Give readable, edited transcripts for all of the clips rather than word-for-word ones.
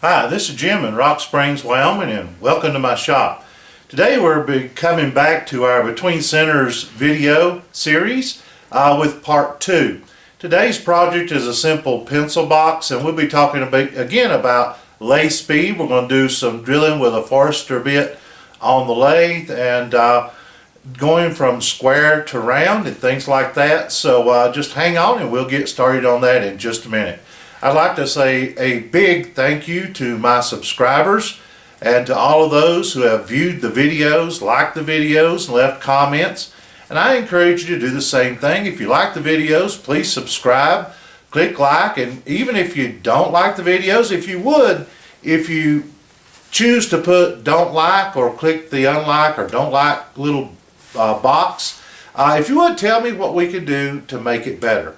Hi, this is Jim in Rock Springs, Wyoming, and welcome to my shop. Today we're coming back to our Between Centers video series with part 2. Today's project is a simple pencil box, and we'll be talking again about lathe speed. We're going to do some drilling with a Forester bit on the lathe and going from square to round and things like that. So just hang on and we'll get started on that in just a minute. I'd like to say a big thank you to my subscribers and to all of those who have viewed the videos, liked the videos, and left comments. And I encourage you to do the same thing. If you like the videos, please subscribe, click like, and even if you don't like the videos, if you choose to put don't like or click the unlike or don't like little box, if you would tell me what we could do to make it better.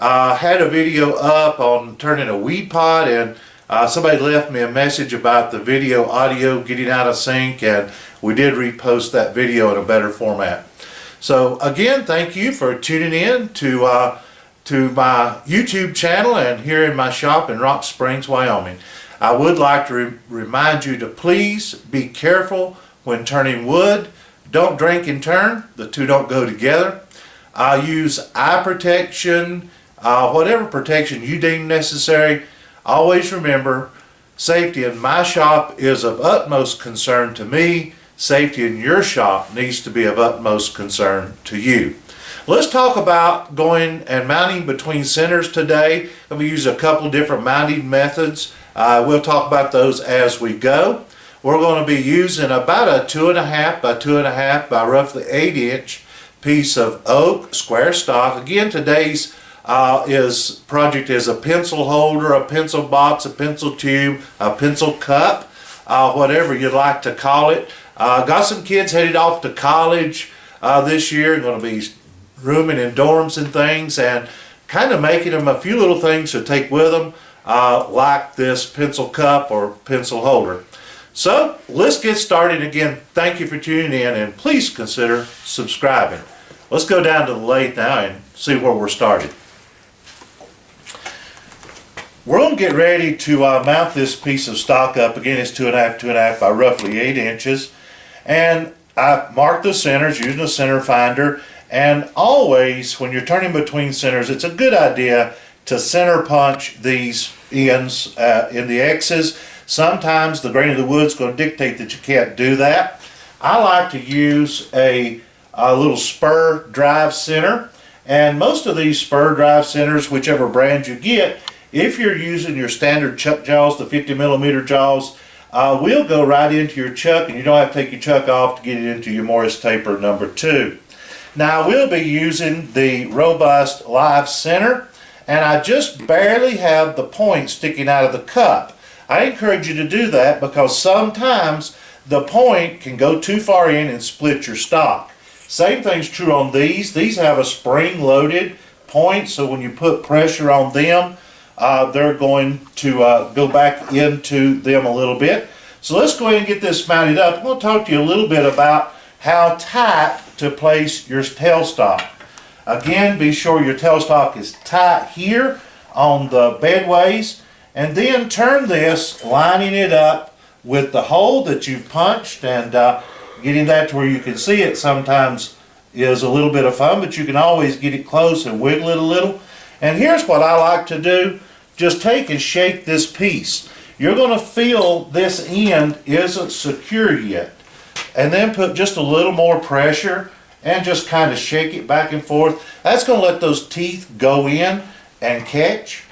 Had a video up on turning a weed pot, and somebody left me a message about the video audio getting out of sync, and we did repost that video in a better format. So again, thank you for tuning in to my YouTube channel and here in my shop in Rock Springs, Wyoming. I would like to remind you to please be careful when turning wood. Don't drink and turn. The two don't go together. Use eye protection. Whatever protection you deem necessary. Always remember, safety in my shop is of utmost concern to me. Safety in your shop needs to be of utmost concern to you. Let's talk about going and mounting between centers today. We use a couple different mounting methods. We'll talk about those as we go. We're going to be using about a 2.5 by 2.5 by roughly 8-inch piece of oak square stock. Again, today's project is a pencil holder, a pencil box, a pencil tube, a pencil cup, whatever you'd like to call it. Got some kids headed off to college this year, going to be rooming in dorms and things, and kind of making them a few little things to take with them, like this pencil cup or pencil holder. So let's get started. Again, thank you for tuning in, and please consider subscribing. Let's go down to the lathe now and see where we're started. We're going to get ready to mount this piece of stock up. Again, it's 2.5 by roughly 8 inches. And I marked the centers using a center finder. And always, when you're turning between centers, it's a good idea to center punch these ends in the X's. Sometimes the grain of the wood is going to dictate that you can't do that. I like to use a little spur drive center. And most of these spur drive centers, whichever brand you get, if you're using your standard chuck jaws, the 50mm jaws, will go right into your chuck, and you don't have to take your chuck off to get it into your Morris taper number 2. Now, I will be using the robust live center, and I just barely have the point sticking out of the cup. I encourage you to do that because sometimes the point can go too far in and split your stock. Same thing's true on these. These have a spring-loaded point, so when you put pressure on them, they're going to go back into them a little bit. So let's go ahead and get this mounted up. I'm going to talk to you a little bit about how tight to place your tailstock. Again, be sure your tailstock is tight here on the bedways, and then turn this, lining it up with the hole that you've punched, and getting that to where you can see it sometimes is a little bit of fun, but you can always get it close and wiggle it a little. And here's what I like to do. Just take and shake this piece. You're going to feel this end isn't secure yet. And then put just a little more pressure and just kind of shake it back and forth. That's going to let those teeth go in and catch.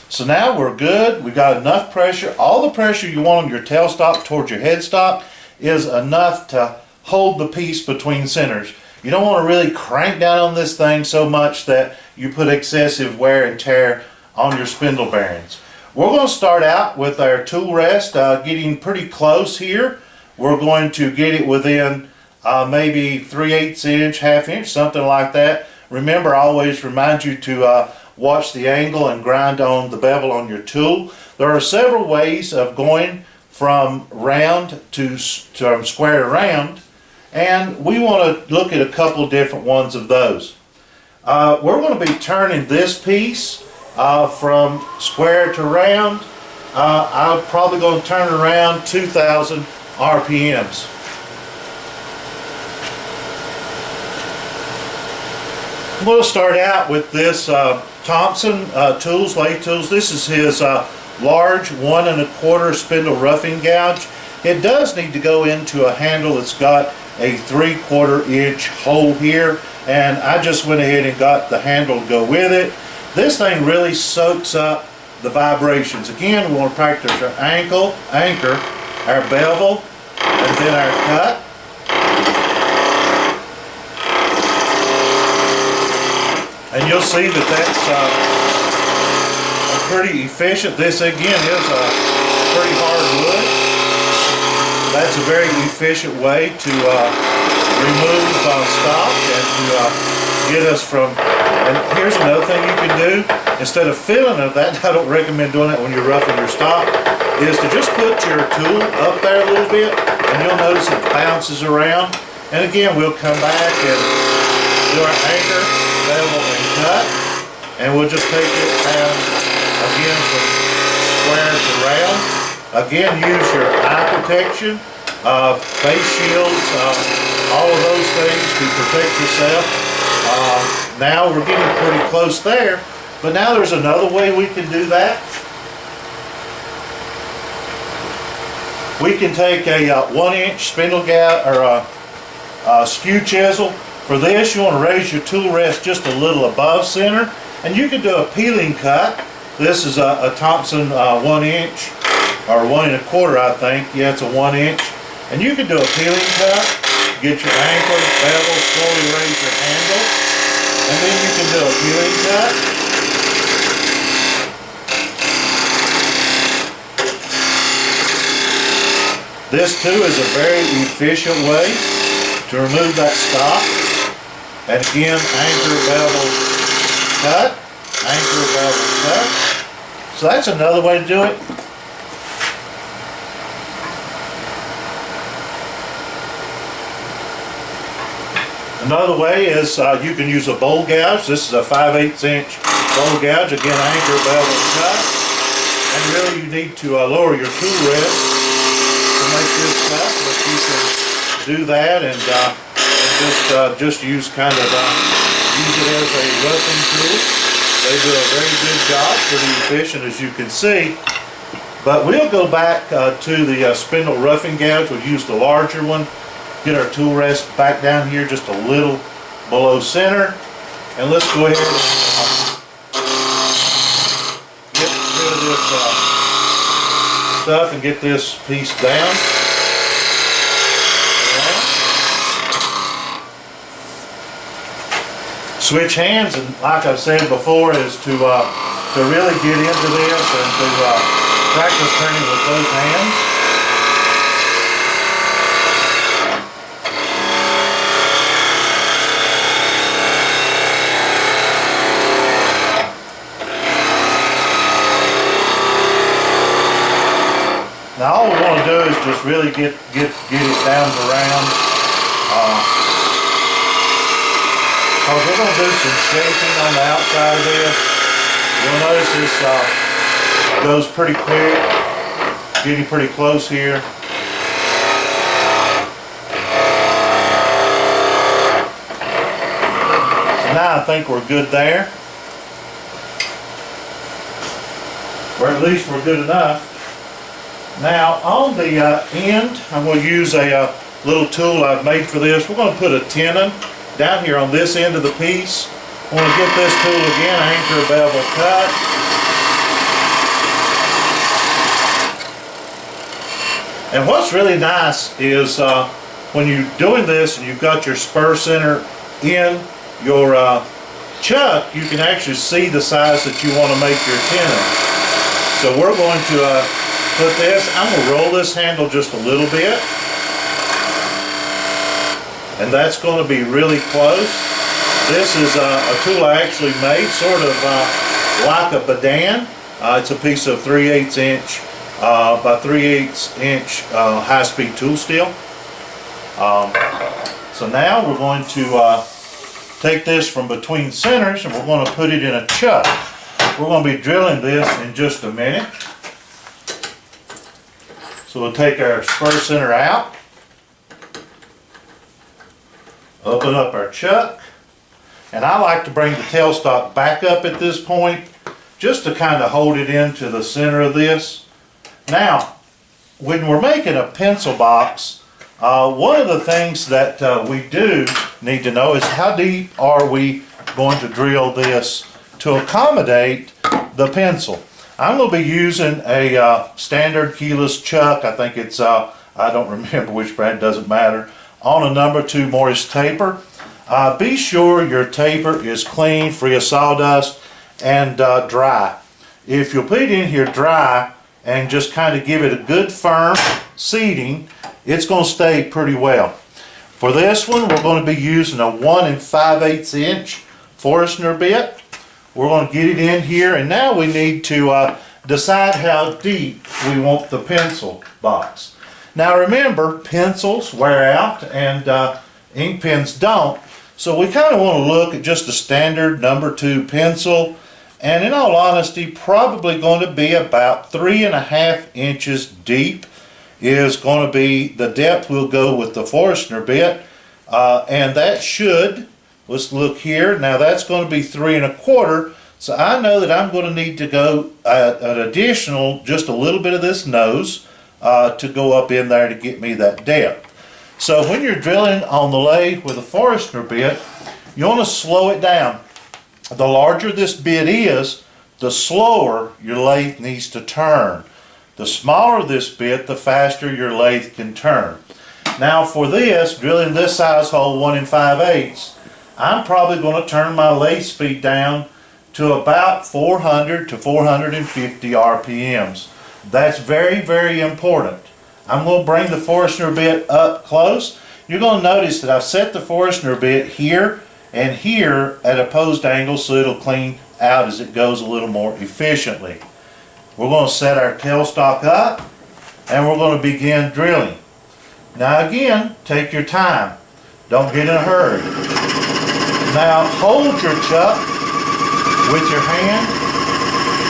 So now we're good. We've got enough pressure. All the pressure you want on your tailstock towards your headstock is enough to hold the piece between centers. You don't want to really crank down on this thing so much that you put excessive wear and tear on your spindle bearings. We're going to start out with our tool rest, getting pretty close here. We're going to get it within maybe 3/8 inch, ½ inch, something like that. Remember, I always remind you to watch the angle and grind on the bevel on your tool. There are several ways of going from round to square to round. And we want to look at a couple different ones of those. We're going to be turning this piece from square to round. I'm probably going to turn around 2,000 RPMs. I'm going to start out with this Thompson lathe tools. This is his large 1 1/4 spindle roughing gouge. It does need to go into a handle that's got a 3/4 inch hole here, and I just went ahead and got the handle to go with it. This thing really soaks up the vibrations. Again, we want to practice our anchor, our bevel, and then our cut. And you'll see that that's pretty efficient. This again is a pretty hard wood. That's a very efficient way to remove stock and to get us from. And here's another thing you can do. Instead of fiddling with that, I don't recommend doing that when you're roughing your stock, is to just put your tool up there a little bit, and you'll notice it bounces around. And again, we'll come back and do our anchor, bevel, and cut, and we'll just take it down again from square to round. Again, use your eye protection, face shields, all of those things to protect yourself. Now we're getting pretty close there, but now there's another way we can do that. We can take a 1-inch spindle gouge or a skew chisel. For this, you want to raise your tool rest just a little above center, and you can do a peeling cut. This is a Thompson 1-inch or 1 1/4, I think. Yeah, it's a 1-inch, and you can do a peeling cut. Get your anchor, bevel, slowly raise your handle, and then you can do a peeling cut. This too is a very efficient way to remove that stock. And again, anchor, bevel, cut, anchor, bevel, cut. So that's another way to do it. Another way is you can use a bowl gouge. This is a 5/8 inch bowl gouge. Again, anchor, bevel, cut. And really you need to lower your tool rest to make this cut, but you can do that and just use kind of use it as a roughing tool. They do a very good job, pretty efficient as you can see. But we'll go back to the spindle roughing gouge. We'll use the larger one. Get our tool rest back down here just a little below center, and let's go ahead and get rid of this stuff and get this piece down. Switch hands, and like I've said before, is to really get into this and to practice turning with both hands. Now all we want to do is just really get it down to round. We're going to do some shaping on the outside of this. You'll notice this goes pretty quick, getting pretty close here. So now I think we're good there. Or at least we're good enough. Now on the end, I'm going to use a little tool I've made for this. We're going to put a tenon down here on this end of the piece. I want to get this tool again, anchor, bevel, cut. And what's really nice is when you're doing this and you've got your spur center in your chuck, you can actually see the size that you want to make your tenon. So we're going to put this, I'm going to roll this handle just a little bit. And that's going to be really close. This is a tool I actually made, sort of like a badan. It's a piece of 3/8 inch by 3/8 inch high-speed tool steel. So now we're going to take this from between centers and we're going to put it in a chuck. We're going to be drilling this in just a minute. So we'll take our spur center out, open up our chuck, and I like to bring the tailstock back up at this point just to kind of hold it into the center of this. Now, when we're making a pencil box, one of the things that we do need to know is how deep are we going to drill this to accommodate the pencil. I'm going to be using a standard keyless chuck. I think it's, I don't remember which brand, doesn't matter, on a number 2 Morris taper. Be sure your taper is clean, free of sawdust, and dry. If you'll put it in here dry and just kind of give it a good firm seating, it's going to stay pretty well. For this one, we're going to be using a 1 5/8 inch Forstner bit. We're going to get it in here, and now we need to decide how deep we want the pencil box. Now remember, pencils wear out and ink pens don't, so we kind of want to look at just a standard number 2 pencil, and in all honesty, probably going to be about 3.5 inches deep is going to be the depth we'll go with the Forstner bit, and that should, let's look here, now that's going to be 3 1/4, so I know that I'm going to need to go an additional, just a little bit of this nose to go up in there to get me that depth. So when you're drilling on the lathe with a Forstner bit, you want to slow it down. The larger this bit is, the slower your lathe needs to turn. The smaller this bit, the faster your lathe can turn. Now for this, drilling this size hole 1 5/8, I'm probably going to turn my lathe speed down to about 400 to 450 RPMs. That's very, very important. I'm going to bring the Forstner bit up close. You're going to notice that I've set the Forstner bit here and here at opposed angles so it'll clean out as it goes a little more efficiently. We're going to set our tailstock up and we're going to begin drilling. Now again, take your time. Don't get in a hurry. Now hold your chuck with your hand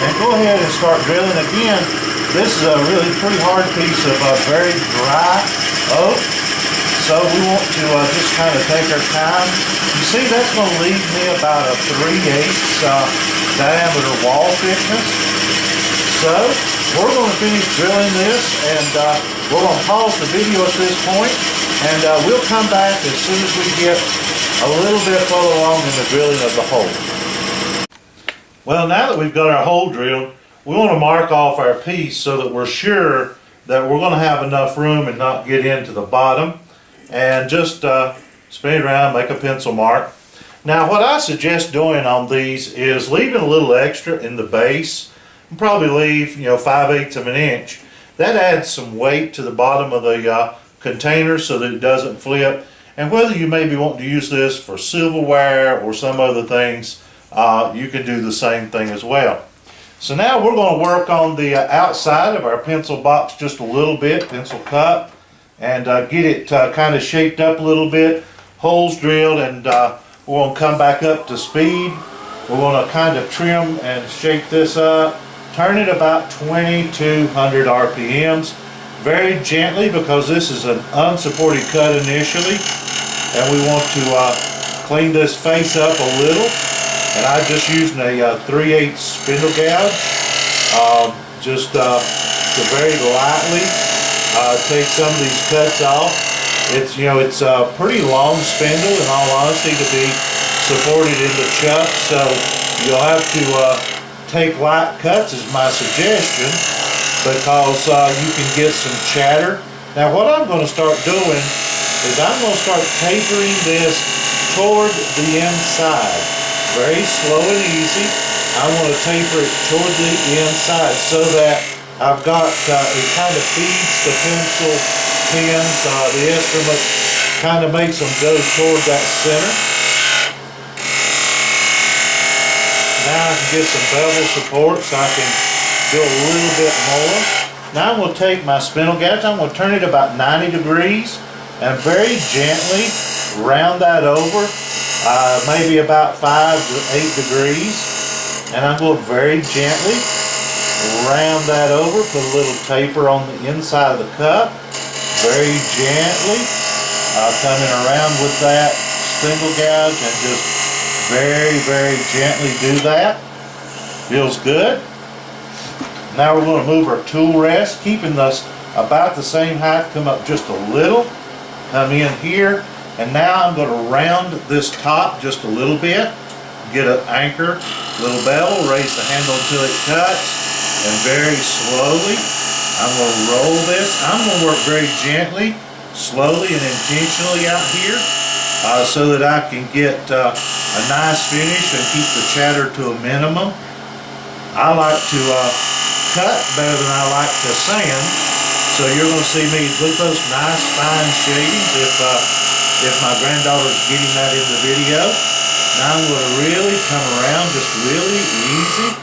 and go ahead and start drilling again. This is a really pretty hard piece of very dry oak, so we want to just kind of take our time. You see, that's going to leave me about a 3/8 diameter wall thickness. So we're going to finish drilling this, and we're going to pause the video at this point, and we'll come back as soon as we get a little bit further along in the drilling of the hole. Well, now that we've got our hole drilled, we want to mark off our piece so that we're sure that we're going to have enough room and not get into the bottom, and just spin it around, make a pencil mark. Now what I suggest doing on these is leaving a little extra in the base. And probably leave, 5/8 of an inch. That adds some weight to the bottom of the container so that it doesn't flip. And whether you maybe want to use this for silverware or some other things, you can do the same thing as well. So now we're going to work on the outside of our pencil box just a little bit, pencil cup, and get it kind of shaped up a little bit, holes drilled, and we're going to come back up to speed. We're going to kind of trim and shape this up. Turn it about 2200 RPMs, very gently because this is an unsupported cut initially, and we want to clean this face up a little. And I'm just using a 3/8 spindle gouge, just to very lightly take some of these cuts off. It's it's a pretty long spindle, in all honesty, to be supported in the chuck, so you'll have to take light cuts is my suggestion, because you can get some chatter. Now what I'm going to start doing is I'm going to start tapering this toward the inside. Very slow and easy. I want to taper it toward the inside so that I've got, it kind of feeds the pencil pins, the instrument, kind of makes them go toward that center. Now I can get some bevel support so I can do a little bit more. Now I'm going to take my spindle gouge, I'm going to turn it about 90 degrees and very gently round that over, maybe about 5 to 8 degrees. And I'm going to very gently round that over, put a little taper on the inside of the cup. Very gently coming around with that spindle gouge and just very, very gently do that. Feels good. Now we're going to move our tool rest, keeping this about the same height, come up just a little, come in here, and now I'm going to round this top just a little bit, get an anchor, little bevel, raise the handle until it cuts, and very slowly I'm going to roll this. I'm going to work very gently, slowly and intentionally out here so that I can get a nice finish and keep the chatter to a minimum. I like to cut better than I like to sand, so you're going to see me look at those nice fine shadings if my granddaughter's getting that in the video. Now I'm going to really come around just really easy.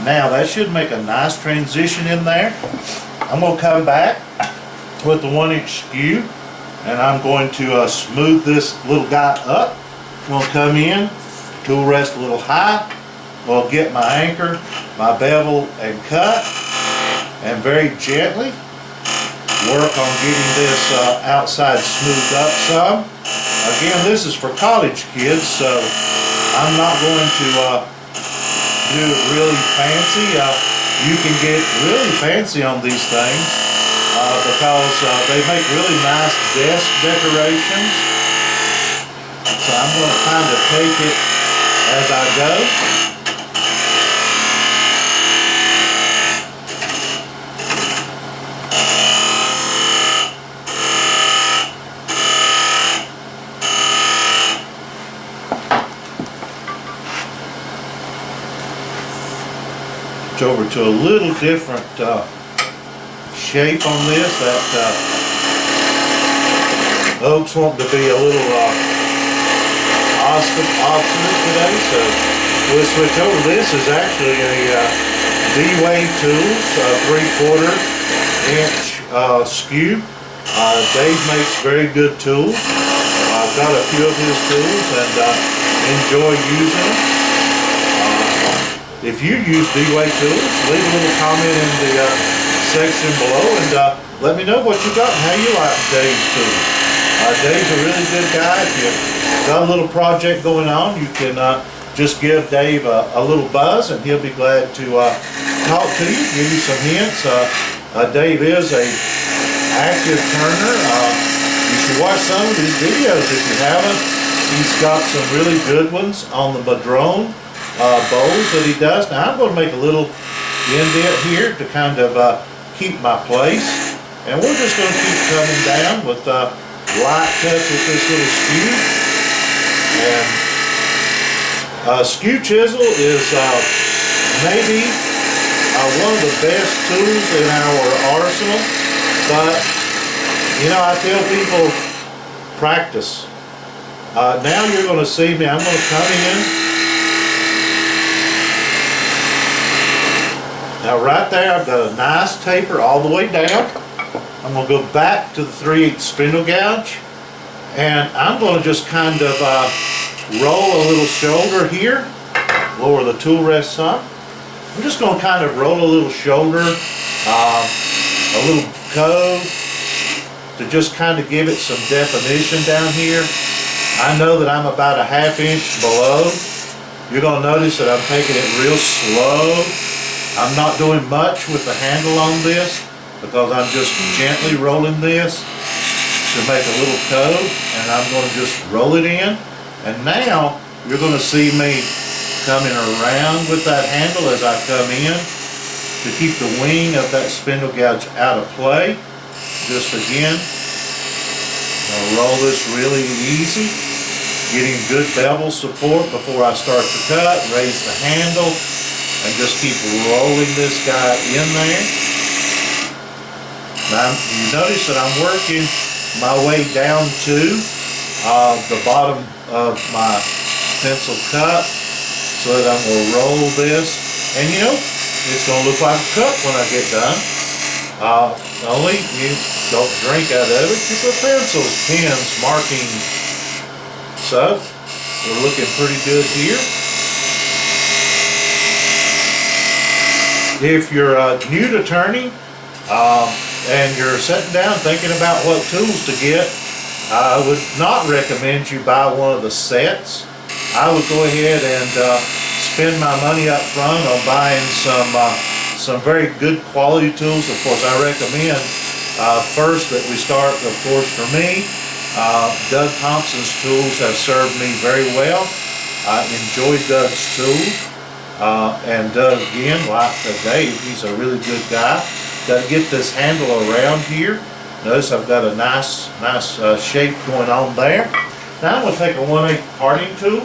Now that should make a nice transition in there. I'm going to come back with the 1-inch skew and I'm going to smooth this little guy up. I'm going to come in, tool rest a little high. We'll get my anchor, my bevel, and cut, and very gently work on getting this outside smoothed up some. Again, this is for college kids, so I'm not going to do it really fancy. You can get really fancy on these things because they make really nice desk decorations. So I'm going to kind of take it as I go. Over to a little different shape on this. That oaks want to be a little obstinate today, so we'll switch over. This is actually a D-Wave Tools 3/4 inch skew. Dave makes very good tools. I've got a few of his tools and enjoy using them. If you use D-Wave tools, leave a little comment in the section below and let me know what you got and how you like Dave's tools. Dave's a really good guy. If you've got a little project going on, you can just give Dave a little buzz and he'll be glad to talk to you, give you some hints. Dave is a active turner. You should watch some of his videos if you haven't. He's got some really good ones on the madrone bowls that he does. Now I'm going to make a little indent here to kind of keep my place, and we're just going to keep coming down with light touch with this little skew. And skew chisel is maybe one of the best tools in our arsenal, but you know, I tell people practice. Now you're going to see me, I'm going to come in. Now right there, I've got a nice taper all the way down. I'm going to go back to the 3/8 spindle gouge, and I'm going to just kind of roll a little shoulder here, lower the tool rest some. I'm just going to kind of roll a little shoulder, a little cove, to just kind of give it some definition down here. I know that I'm about a 1/2 inch below. You're going to notice that I'm taking it real slow. I'm not doing much with the handle on this because I'm just gently rolling this to make a little cove, and I'm going to just roll it in. And now you're going to see me coming around with that handle as I come in to keep the wing of that spindle gouge out of play. Just again, I'll roll this really easy, getting good bevel support before I start to cut, raise the handle, and just keep rolling this guy in there. Now you notice that I'm working my way down to the bottom of my pencil cup so that I'm going to roll this. And you know, it's going to look like a cup when I get done. Only you don't drink out of it. You put pencils, pens, markings. So we're looking pretty good here. If you're new to turning and you're sitting down thinking about what tools to get, I would not recommend you buy one of the sets. I would go ahead and spend my money up front on buying some very good quality tools. Of course, I recommend first that we start, of course, for me, Doug Thompson's tools have served me very well. I enjoy Doug's tools. And Doug, again, like Dave, he's a really good guy. Got to get this handle around here. Notice I've got a nice shape going on there. Now I'm going to take a 1/8 parting tool.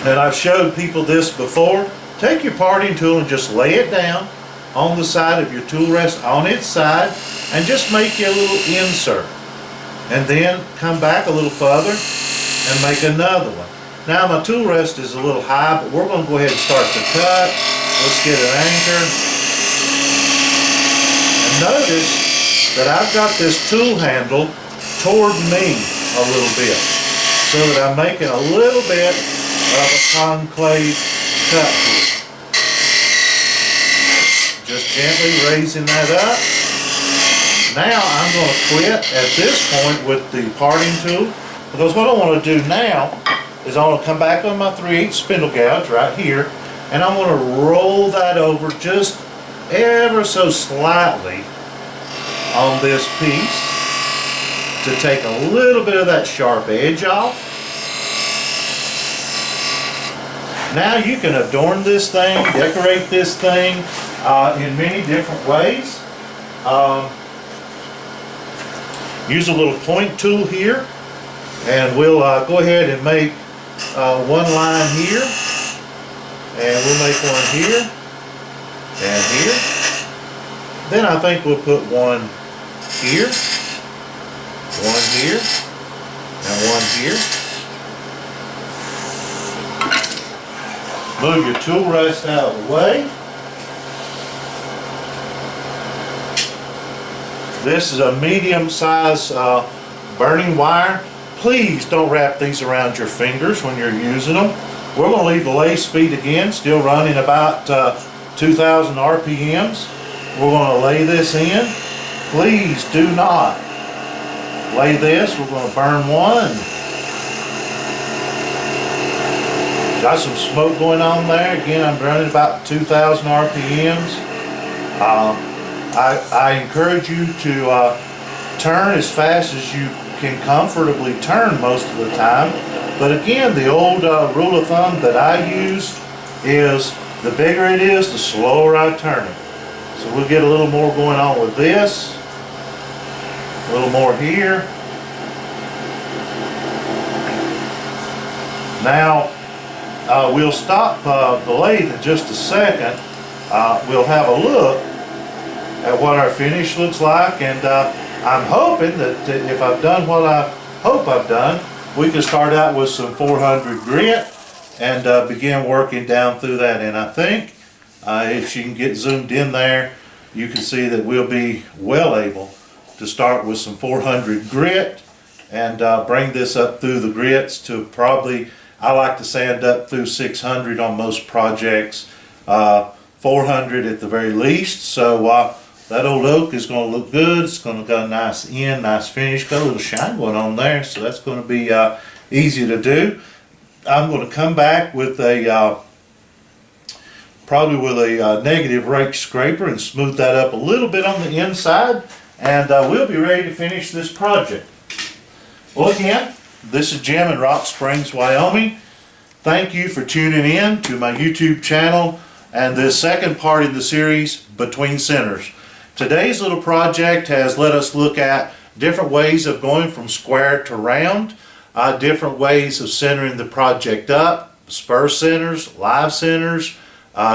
And I've showed people this before. Take your parting tool and just lay it down on the side of your tool rest, on its side, and just make you a little insert. And then come back a little further and make another one. Now my tool rest is a little high, but we're going to go ahead and start to cut. Let's get an anchor. And notice that I've got this tool handle toward me a little bit, so that I'm making a little bit of a concave cut here. Just gently raising that up. Now I'm going to quit at this point with the parting tool, because what I want to do now is I want to come back on my 3/8 spindle gouge right here, and I'm going to roll that over just ever so slightly on this piece to take a little bit of that sharp edge off. Now you can adorn this thing, decorate this thing in many different ways. Use a little point tool here, and we'll go ahead and make one line here, and we'll make one here and here. Then I think we'll put one here, one here, and one here. Move your tool rest out of the way. This is a medium-sized burning wire. Please don't wrap these around your fingers when you're using them. We're going to leave the lathe speed again, still running about 2,000 RPMs. We're going to lay this in. Please do not lay this. We're going to burn one. Got some smoke going on there. Again, I'm running about 2,000 RPMs. I encourage you to turn as fast as you can comfortably turn most of the time. But again, the old rule of thumb that I use is the bigger it is, the slower I turn it. So we'll get a little more going on with this. A little more here. Now, we'll stop the lathe in just a second. We'll have a look at what our finish looks like, and I'm hoping that if I've done what I hope I've done, we can start out with some 400 grit and begin working down through that. And I think if you can get zoomed in there, you can see that we'll be well able to start with some 400 grit and bring this up through the grits to probably, I like to sand up through 600 on most projects, 400 at the very least. So that old oak is going to look good. It's going to got a nice end, nice finish, got a little shine going on there, so that's going to be easy to do. I'm going to come back with a probably with a negative rake scraper and smooth that up a little bit on the inside, and we'll be ready to finish this project. Well, again, this is Jim in Rock Springs, Wyoming. Thank you for tuning in to my YouTube channel and this second part in the series, Between Centers. Today's little project has let us look at different ways of going from square to round, different ways of centering the project up, spur centers, live centers,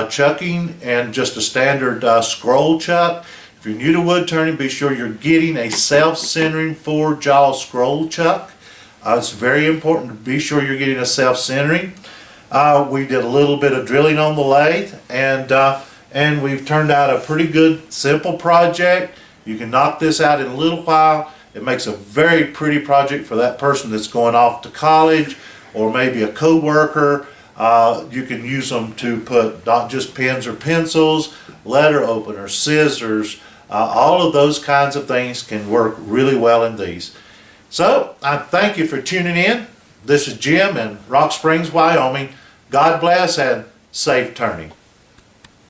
chucking, and just a standard scroll chuck. If you're new to wood turning, be sure you're getting a self-centering 4-jaw scroll chuck. It's very important to be sure you're getting a self-centering. We did a little bit of drilling on the lathe, and we've turned out a pretty good, simple project. You can knock this out in a little while. It makes a very pretty project for that person that's going off to college, or maybe a co-worker, You can use them to put not just pens or pencils, letter openers, scissors, all of those kinds of things can work really well in these. So I thank you for tuning in. This is Jim in Rock Springs, Wyoming. God bless and safe turning.